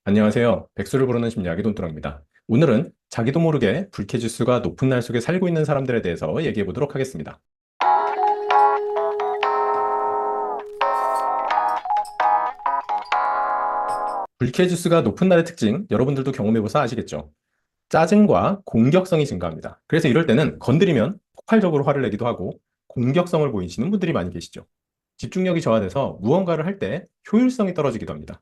안녕하세요. 백수를 부르는 심리학의 돈두랑입니다. 오늘은 자기도 모르게 불쾌지수가 높은 날 속에 살고 있는 사람들에 대해서 얘기해 보도록 하겠습니다. 불쾌지수가 높은 날의 특징, 여러분들도 경험해보서 아시겠죠? 짜증과 공격성이 증가합니다. 그래서 이럴 때는 건드리면 폭발적으로 화를 내기도 하고 공격성을 보이시는 분들이 많이 계시죠. 집중력이 저하돼서 무언가를 할 때 효율성이 떨어지기도 합니다.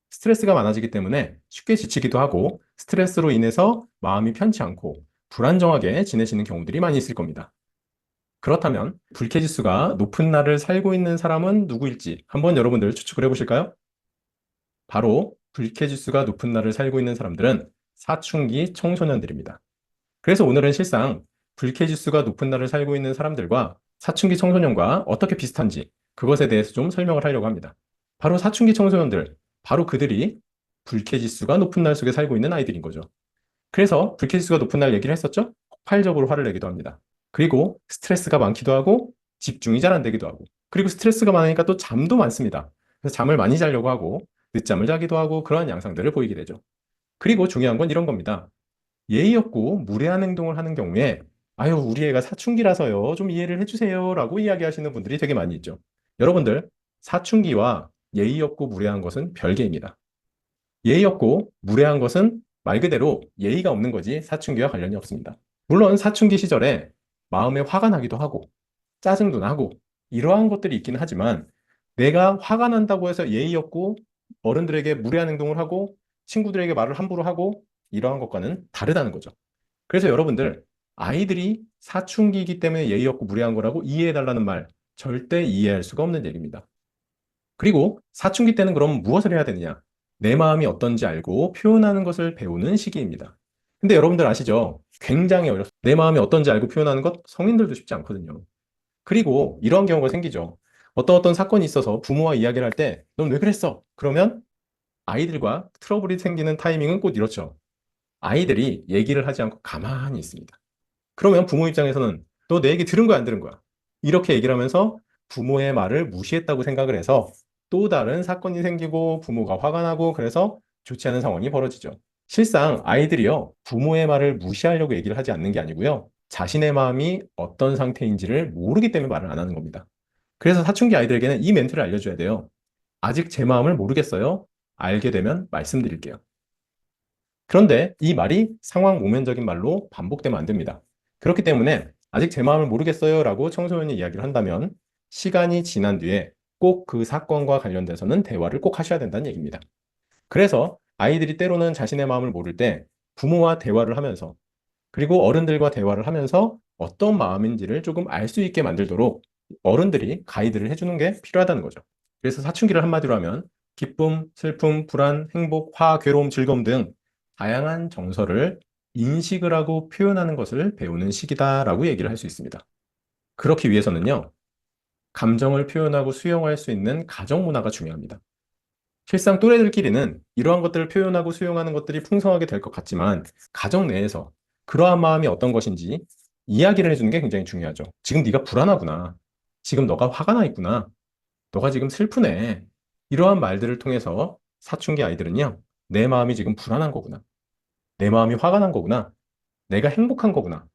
스트레스가 많아지기 때문에 쉽게 지치기도 하고 스트레스로 인해서 마음이 편치 않고 불안정하게 지내시는 경우들이 많이 있을 겁니다. 그렇다면 불쾌지수가 높은 날을 살고 있는 사람은 누구일지 한번 여러분들 추측을 해보실까요? 바로 불쾌지수가 높은 날을 살고 있는 사람들은 사춘기 청소년들입니다. 그래서 오늘은 실상 불쾌지수가 높은 날을 살고 있는 사람들과 사춘기 청소년과 어떻게 비슷한지 그것에 대해서 좀 설명을 하려고 합니다. 바로 사춘기 청소년들, 바로 그들이 불쾌지수가 높은 날 속에 살고 있는 아이들인 거죠. 그래서 불쾌지수가 높은 날 얘기를 했었죠? 폭발적으로 화를 내기도 합니다. 그리고 스트레스가 많기도 하고 집중이 잘 안 되기도 하고 그리고 스트레스가 많으니까 또 잠도 많습니다. 그래서 잠을 많이 자려고 하고 늦잠을 자기도 하고 그러한 양상들을 보이게 되죠. 그리고 중요한 건 이런 겁니다. 예의 없고 무례한 행동을 하는 경우에 아유, 우리 애가 사춘기라서요. 좀 이해를 해주세요. 라고 이야기하시는 분들이 되게 많이 있죠. 여러분들, 사춘기와 예의 없고 무례한 것은 별개입니다. 예의 없고 무례한 것은 말 그대로 예의가 없는 거지 사춘기와 관련이 없습니다. 물론 사춘기 시절에 마음에 화가 나기도 하고 짜증도 나고 이러한 것들이 있기는 하지만 내가 화가 난다고 해서 예의 없고 어른들에게 무례한 행동을 하고 친구들에게 말을 함부로 하고 이러한 것과는 다르다는 거죠. 그래서 여러분들 아이들이 사춘기이기 때문에 예의 없고 무례한 거라고 이해해달라는 말 절대 이해할 수가 없는 얘기입니다. 그리고 사춘기 때는 그럼 무엇을 해야 되느냐? 내 마음이 어떤지 알고 표현하는 것을 배우는 시기입니다. 근데 여러분들 아시죠? 굉장히 어렵습니다. 내 마음이 어떤지 알고 표현하는 것 성인들도 쉽지 않거든요. 그리고 이런 경우가 생기죠. 어떤 사건이 있어서 부모와 이야기를 할 때, 넌 왜 그랬어? 그러면 아이들과 트러블이 생기는 타이밍은 꼭 이렇죠. 아이들이 얘기를 하지 않고 가만히 있습니다. 그러면 부모 입장에서는 너 내 얘기 들은 거야, 안 들은 거야? 이렇게 얘기를 하면서 부모의 말을 무시했다고 생각을 해서 또 다른 사건이 생기고 부모가 화가 나고 그래서 좋지 않은 상황이 벌어지죠. 실상 아이들이요, 부모의 말을 무시하려고 얘기를 하지 않는 게 아니고요. 자신의 마음이 어떤 상태인지를 모르기 때문에 말을 안 하는 겁니다. 그래서 사춘기 아이들에게는 이 멘트를 알려줘야 돼요. 아직 제 마음을 모르겠어요. 알게 되면 말씀드릴게요. 그런데 이 말이 상황 모면적인 말로 반복되면 안 됩니다. 그렇기 때문에 아직 제 마음을 모르겠어요 라고 청소년이 이야기를 한다면 시간이 지난 뒤에 꼭 그 사건과 관련돼서는 대화를 꼭 하셔야 된다는 얘기입니다. 그래서 아이들이 때로는 자신의 마음을 모를 때 부모와 대화를 하면서 그리고 어른들과 대화를 하면서 어떤 마음인지를 조금 알 수 있게 만들도록 어른들이 가이드를 해주는 게 필요하다는 거죠. 그래서 사춘기를 한마디로 하면 기쁨, 슬픔, 불안, 행복, 화, 괴로움, 즐거움 등 다양한 정서를 인식을 하고 표현하는 것을 배우는 시기다라고 얘기를 할 수 있습니다. 그렇기 위해서는요, 감정을 표현하고 수용할 수 있는 가정 문화가 중요합니다. 실상 또래들끼리는 이러한 것들을 표현하고 수용하는 것들이 풍성하게 될 것 같지만 가정 내에서 그러한 마음이 어떤 것인지 이야기를 해주는 게 굉장히 중요하죠. 지금 네가 불안하구나. 지금 너가 화가 나 있구나. 너가 지금 슬프네. 이러한 말들을 통해서 사춘기 아이들은요, 내 마음이 지금 불안한 거구나. 내 마음이 화가 난 거구나. 내가 행복한 거구나.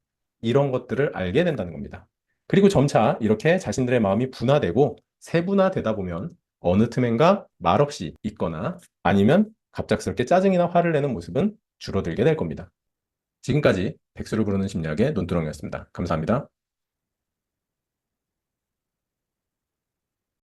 이런 것들을 알게 된다는 겁니다. 그리고 점차 이렇게 자신들의 마음이 분화되고 세분화되다 보면 어느 틈엔가 말없이 있거나 아니면 갑작스럽게 짜증이나 화를 내는 모습은 줄어들게 될 겁니다. 지금까지 백수를 부르는 심리학의 논두렁이었습니다. 감사합니다.